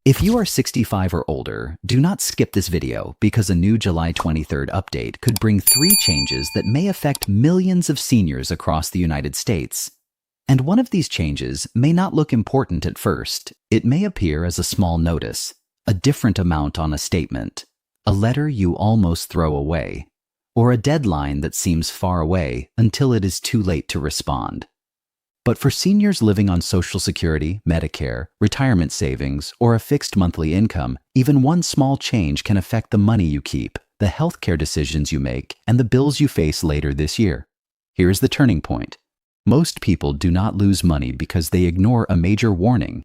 If you are 65 or older, do not skip this video because a new July 23rd update could bring 3 changes that may affect millions of seniors across the United States. And one of these changes may not look important at first. It may appear as a small notice, a different amount on a statement, a letter you almost throw away, or a deadline that seems far away until it is too late to respond. But for seniors living on Social Security, Medicare, retirement savings, or a fixed monthly income, even one small change can affect the money you keep, the healthcare decisions you make, and the bills you face later this year. Here is the turning point. Most people do not lose money because they ignore a major warning.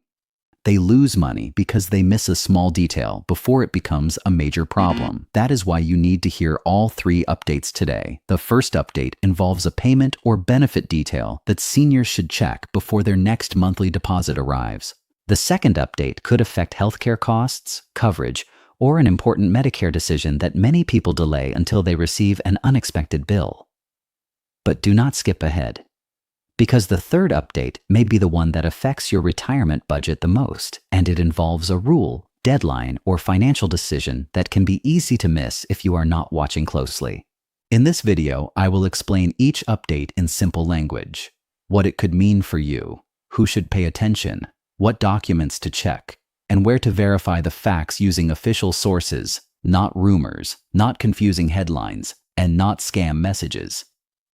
They lose money because they miss a small detail before it becomes a major problem. That is why you need to hear all 3 updates today. The first update involves a payment or benefit detail that seniors should check before their next monthly deposit arrives. The second update could affect healthcare costs, coverage, or an important Medicare decision that many people delay until they receive an unexpected bill. But do not skip ahead, because the third update may be the one that affects your retirement budget the most, and it involves a rule, deadline, or financial decision that can be easy to miss if you are not watching closely. In this video, I will explain each update in simple language, what it could mean for you, who should pay attention, what documents to check, and where to verify the facts using official sources, not rumors, not confusing headlines, and not scam messages.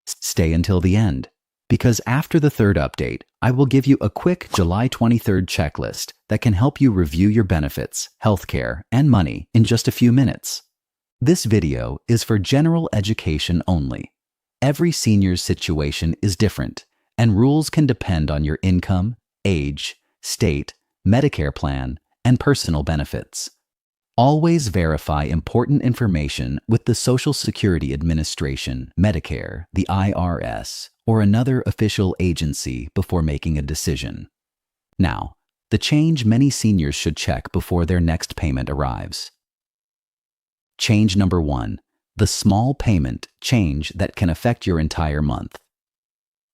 Stay until the end, because after the third update, I will give you a quick July 23rd checklist that can help you review your benefits, healthcare, and money in just a few minutes. This video is for general education only. Every senior's situation is different, and rules can depend on your income, age, state, Medicare plan, and personal benefits. Always verify important information with the Social Security Administration, Medicare, the IRS, or another official agency before making a decision. Now, the change many seniors should check before their next payment arrives. Change number 1, the small payment change that can affect your entire month.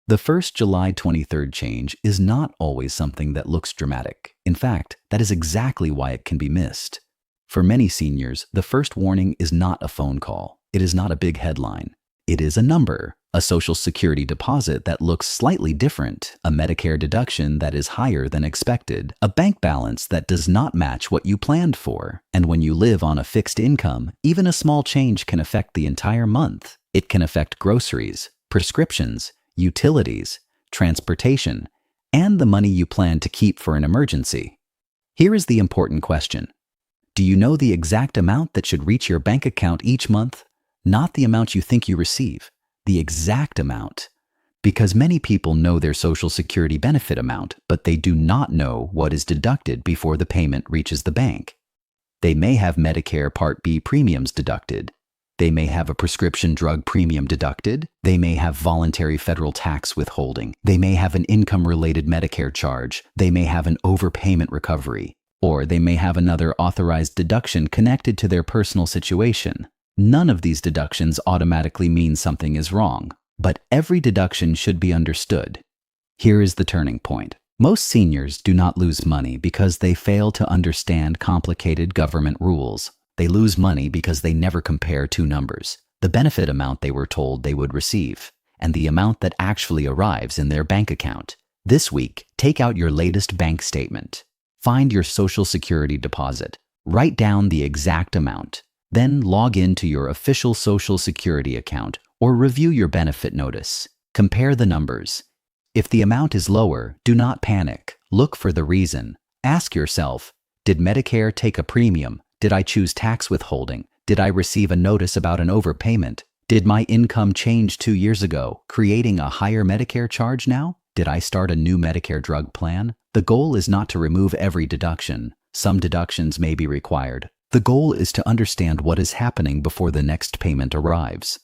The first July 23rd change is not always something that looks dramatic. In fact, that is exactly why it can be missed. For many seniors, the first warning is not a phone call. It is not a big headline. It is a number, a Social Security deposit that looks slightly different, a Medicare deduction that is higher than expected, a bank balance that does not match what you planned for. And when you live on a fixed income, even a small change can affect the entire month. It can affect groceries, prescriptions, utilities, transportation, and the money you plan to keep for an emergency. Here is the important question. Do you know the exact amount that should reach your bank account each month? Not the amount you think you receive, the exact amount. Because many people know their Social Security benefit amount, but they do not know what is deducted before the payment reaches the bank. They may have Medicare Part B premiums deducted. They may have a prescription drug premium deducted. They may have voluntary federal tax withholding. They may have an income-related Medicare charge. They may have an overpayment recovery. Or they may have another authorized deduction connected to their personal situation. None of these deductions automatically mean something is wrong, but every deduction should be understood. Here is the turning point. Most seniors do not lose money because they fail to understand complicated government rules. They lose money because they never compare 2 numbers, the benefit amount they were told they would receive, and the amount that actually arrives in their bank account. This week, take out your latest bank statement. Find your Social Security deposit. Write down the exact amount. Then log into your official Social Security account or review your benefit notice. Compare the numbers. If the amount is lower, do not panic. Look for the reason. Ask yourself, did Medicare take a premium? Did I choose tax withholding? Did I receive a notice about an overpayment? Did my income change 2 years ago, creating a higher Medicare charge now? Did I start a new Medicare drug plan? The goal is not to remove every deduction. Some deductions may be required. The goal is to understand what is happening before the next payment arrives.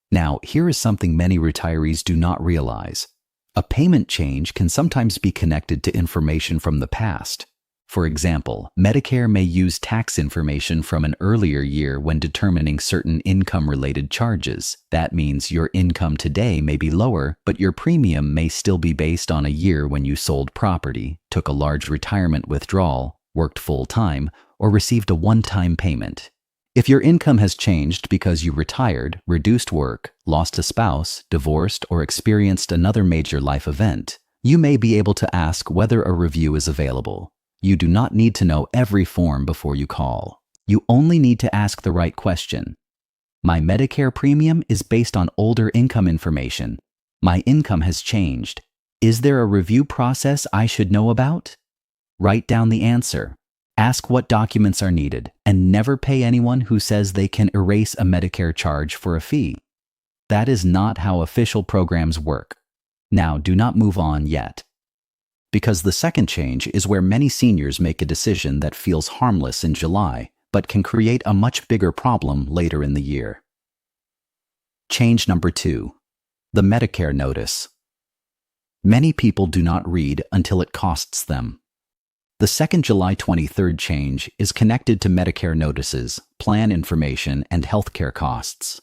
Now, here is something many retirees do not realize. A payment change can sometimes be connected to information from the past. For example, Medicare may use tax information from an earlier year when determining certain income-related charges. That means your income today may be lower, but your premium may still be based on a year when you sold property, took a large retirement withdrawal, worked full-time, or received a one-time payment. If your income has changed because you retired, reduced work, lost a spouse, divorced, or experienced another major life event, you may be able to ask whether a review is available. You do not need to know every form before you call. You only need to ask the right question. My Medicare premium is based on older income information. My income has changed. Is there a review process I should know about? Write down the answer. Ask what documents are needed, and never pay anyone who says they can erase a Medicare charge for a fee. That is not how official programs work. Now, do not move on yet. Because the second change is where many seniors make a decision that feels harmless in July, but can create a much bigger problem later in the year. Change number 2. The Medicare notice. Many people do not read until it costs them. The second July 23rd change is connected to Medicare notices, plan information, and healthcare costs.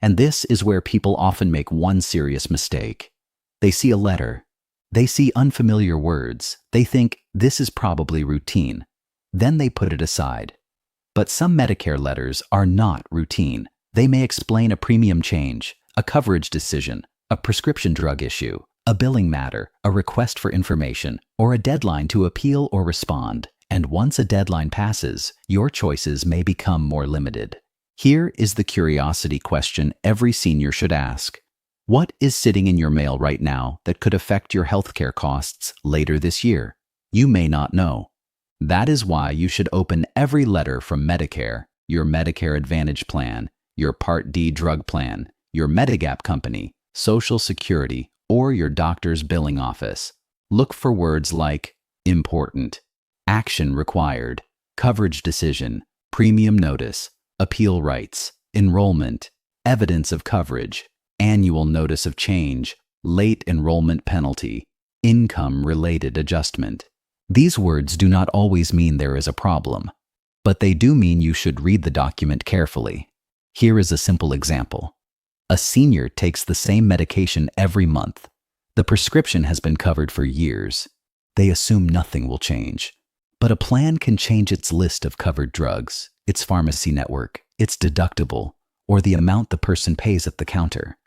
And this is where people often make one serious mistake. They see a letter. They see unfamiliar words. They think, this is probably routine. Then they put it aside. But some Medicare letters are not routine. They may explain a premium change, a coverage decision, a prescription drug issue, a billing matter, a request for information, or a deadline to appeal or respond. And once a deadline passes, your choices may become more limited. Here is the curiosity question every senior should ask. What is sitting in your mail right now that could affect your healthcare costs later this year? You may not know. That is why you should open every letter from Medicare, your Medicare Advantage plan, your Part D drug plan, your Medigap company, Social Security, or your doctor's billing office. Look for words like important, action required, coverage decision, premium notice, appeal rights, enrollment, evidence of coverage, annual notice of change, late enrollment penalty, income-related adjustment. These words do not always mean there is a problem, but they do mean you should read the document carefully. Here is a simple example. A senior takes the same medication every month. The prescription has been covered for years. They assume nothing will change. But a plan can change its list of covered drugs, its pharmacy network, its deductible, or the amount the person pays at the counter.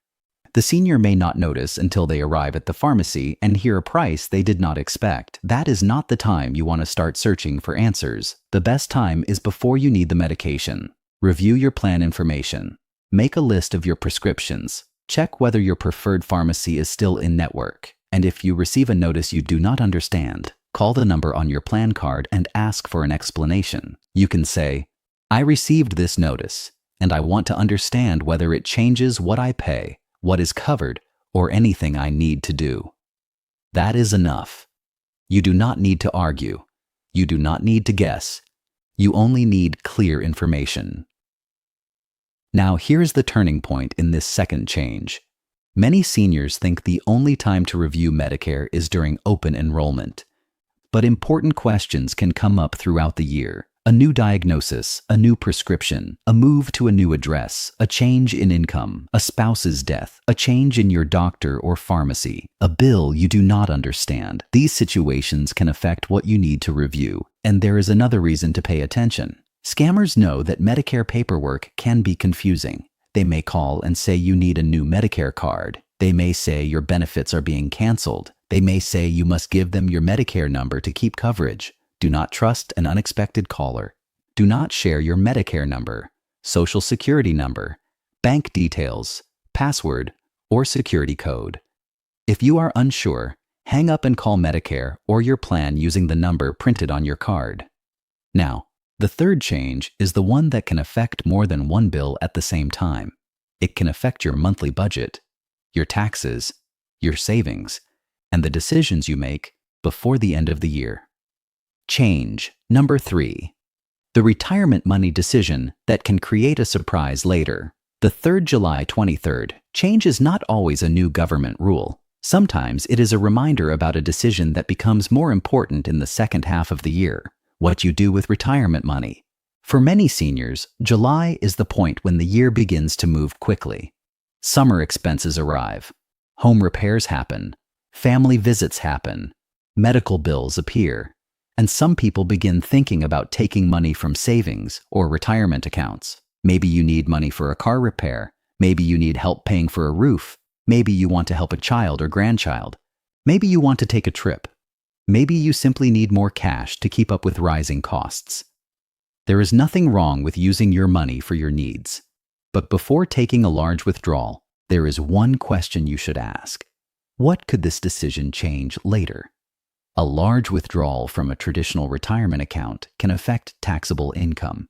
The senior may not notice until they arrive at the pharmacy and hear a price they did not expect. That is not the time you want to start searching for answers. The best time is before you need the medication. Review your plan information. Make a list of your prescriptions. Check whether your preferred pharmacy is still in network. And if you receive a notice you do not understand, call the number on your plan card and ask for an explanation. You can say, I received this notice, and I want to understand whether it changes what I pay, what is covered, or anything I need to do. That is enough. You do not need to argue. You do not need to guess. You only need clear information. Now here's the turning point in this second change. Many seniors think the only time to review Medicare is during open enrollment. But important questions can come up throughout the year. A new diagnosis, a new prescription, a move to a new address, a change in income, a spouse's death, a change in your doctor or pharmacy, a bill you do not understand. These situations can affect what you need to review, and there is another reason to pay attention. Scammers know that Medicare paperwork can be confusing. They may call and say you need a new Medicare card. They may say your benefits are being canceled. They may say you must give them your Medicare number to keep coverage. Do not trust an unexpected caller. Do not share your Medicare number, Social Security number, bank details, password, or security code. If you are unsure, hang up and call Medicare or your plan using the number printed on your card. Now, the third change is the one that can affect more than one bill at the same time. It can affect your monthly budget, your taxes, your savings, and the decisions you make before the end of the year. Change number 3. The retirement money decision that can create a surprise later. The third July 23rd change is not always a new government rule. Sometimes it is a reminder about a decision that becomes more important in the second half of the year. What you do with retirement money. For many seniors, July is the point when the year begins to move quickly. Summer expenses arrive. Home repairs happen. Family visits happen. Medical bills appear. And some people begin thinking about taking money from savings or retirement accounts. Maybe you need money for a car repair. Maybe you need help paying for a roof. Maybe you want to help a child or grandchild. Maybe you want to take a trip. Maybe you simply need more cash to keep up with rising costs. There is nothing wrong with using your money for your needs. But before taking a large withdrawal, there is one question you should ask. What could this decision change later? A large withdrawal from a traditional retirement account can affect taxable income.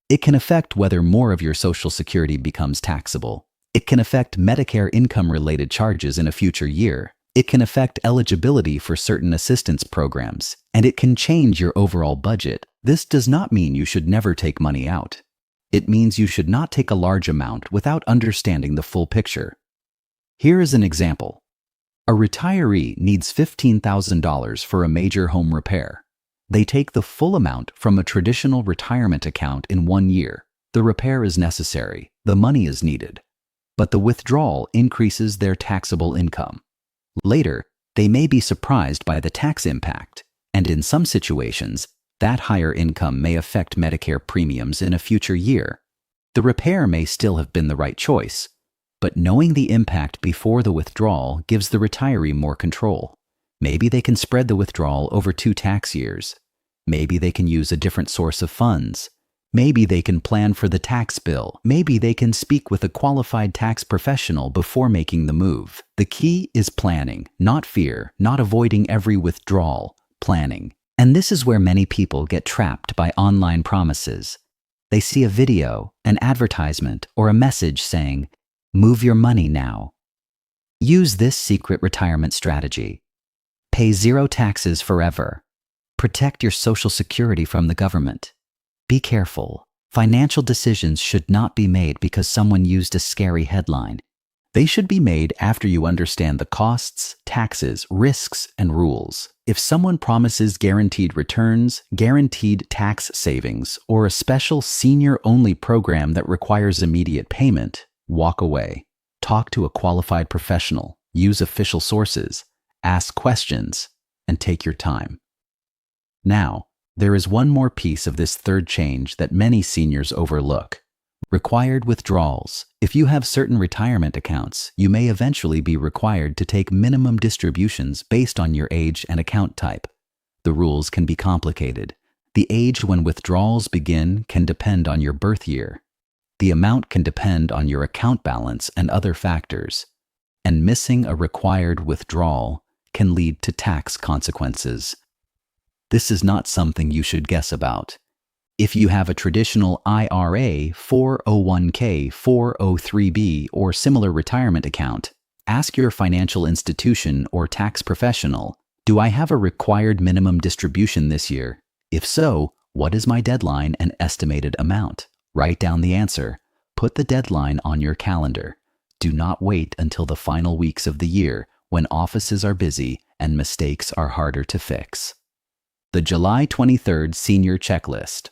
It can affect whether more of your Social Security becomes taxable. It can affect Medicare income-related charges in a future year. It can affect eligibility for certain assistance programs, and it can change your overall budget. This does not mean you should never take money out. It means you should not take a large amount without understanding the full picture. Here is an example. A retiree needs $15,000 for a major home repair. They take the full amount from a traditional retirement account in 1 year. The repair is necessary. The money is needed. But the withdrawal increases their taxable income. Later, they may be surprised by the tax impact, and in some situations, that higher income may affect Medicare premiums in a future year. The repair may still have been the right choice, but knowing the impact before the withdrawal gives the retiree more control. Maybe they can spread the withdrawal over 2 tax years. Maybe they can use a different source of funds. Maybe they can plan for the tax bill. Maybe they can speak with a qualified tax professional before making the move. The key is planning, not fear, not avoiding every withdrawal, planning. And this is where many people get trapped by online promises. They see a video, an advertisement, or a message saying, "Move your money now." Use this secret retirement strategy. Pay 0 taxes forever. Protect your Social Security from the government. Be careful. Financial decisions should not be made because someone used a scary headline. They should be made after you understand the costs, taxes, risks, and rules. If someone promises guaranteed returns, guaranteed tax savings, or a special senior-only program that requires immediate payment, walk away. Talk to a qualified professional, use official sources, ask questions, and take your time. Now, there is one more piece of this third change that many seniors overlook. Required withdrawals. If you have certain retirement accounts, you may eventually be required to take minimum distributions based on your age and account type. The rules can be complicated. The age when withdrawals begin can depend on your birth year. The amount can depend on your account balance and other factors. And missing a required withdrawal can lead to tax consequences. This is not something you should guess about. If you have a traditional IRA, 401k, 403b, or similar retirement account, ask your financial institution or tax professional, "Do I have a required minimum distribution this year? If so, what is my deadline and estimated amount?" Write down the answer. Put the deadline on your calendar. Do not wait until the final weeks of the year when offices are busy and mistakes are harder to fix. The July 23rd Senior Checklist.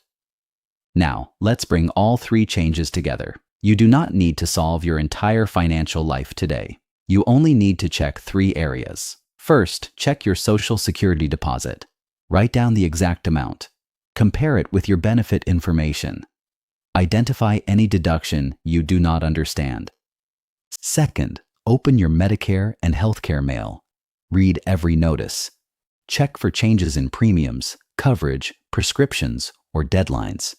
Now, let's bring all 3 changes together. You do not need to solve your entire financial life today. You only need to check 3 areas. First, check your Social Security deposit. Write down the exact amount. Compare it with your benefit information. Identify any deduction you do not understand. Second, open your Medicare and healthcare mail. Read every notice. Check for changes in premiums, coverage, prescriptions, or deadlines.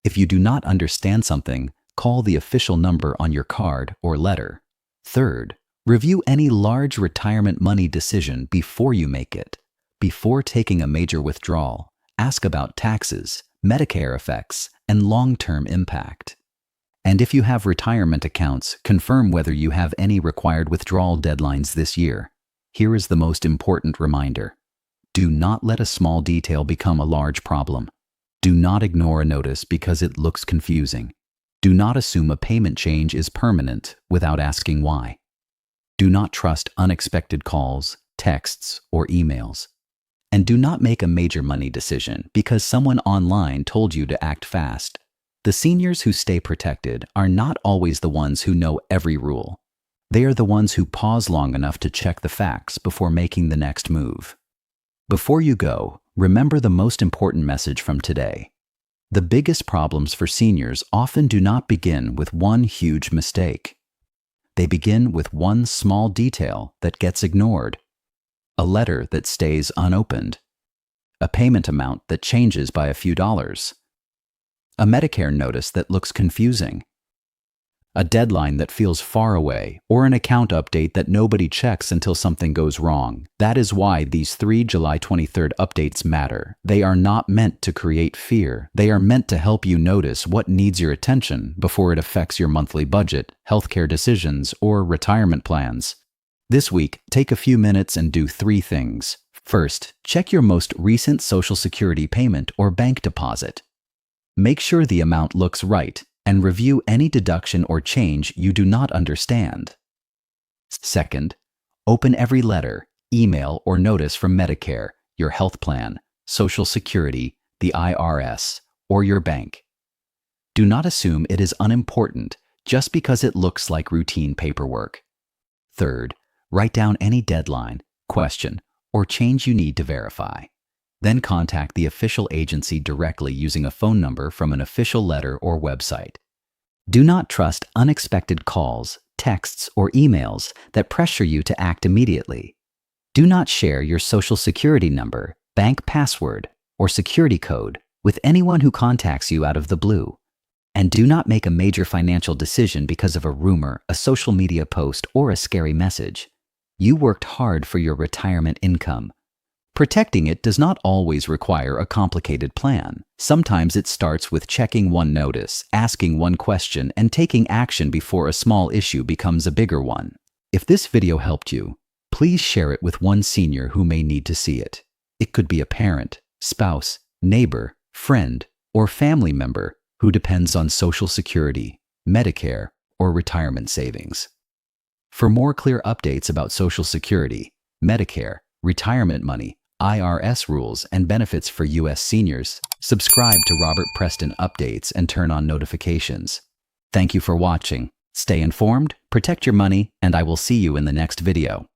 If you do not understand something, call the official number on your card or letter. Third, review any large retirement money decision before you make it. Before taking a major withdrawal, ask about taxes, Medicare effects, and long-term impact. And if you have retirement accounts, confirm whether you have any required withdrawal deadlines this year. Here is the most important reminder. Do not let a small detail become a large problem. Do not ignore a notice because it looks confusing. Do not assume a payment change is permanent without asking why. Do not trust unexpected calls, texts, or emails. And do not make a major money decision because someone online told you to act fast. The seniors who stay protected are not always the ones who know every rule. They are the ones who pause long enough to check the facts before making the next move. Before you go, Remember the most important message from today. The biggest problems for seniors often do not begin with one huge mistake. They begin with one small detail that gets ignored, a letter that stays unopened, a payment amount that changes by a few dollars, a Medicare notice that looks confusing, a deadline that feels far away, or an account update that nobody checks until something goes wrong. That is why these 3 July 23rd updates matter. They are not meant to create fear. They are meant to help you notice what needs your attention before it affects your monthly budget, healthcare decisions, or retirement plans. This week, take a few minutes and do 3 things. First, check your most recent Social Security payment or bank deposit. Make sure the amount looks right, and review any deduction or change you do not understand. Second, open every letter, email, or notice from Medicare, your health plan, Social Security, the IRS, or your bank. Do not assume it is unimportant just because it looks like routine paperwork. Third, write down any deadline, question, or change you need to verify. Then contact the official agency directly using a phone number from an official letter or website. Do not trust unexpected calls, texts, or emails that pressure you to act immediately. Do not share your Social Security number, bank password, or security code with anyone who contacts you out of the blue. And do not make a major financial decision because of a rumor, a social media post, or a scary message. You worked hard for your retirement income. Protecting it does not always require a complicated plan. Sometimes it starts with checking one notice, asking one question, and taking action before a small issue becomes a bigger one. If this video helped you, please share it with one senior who may need to see it. It could be a parent, spouse, neighbor, friend, or family member who depends on Social Security, Medicare, or retirement savings. For more clear updates about Social Security, Medicare, retirement money, IRS rules, and benefits for U.S. seniors, subscribe to Robert Preston Updates and turn on notifications. Thank you for watching. Stay informed, protect your money, and I will see you in the next video.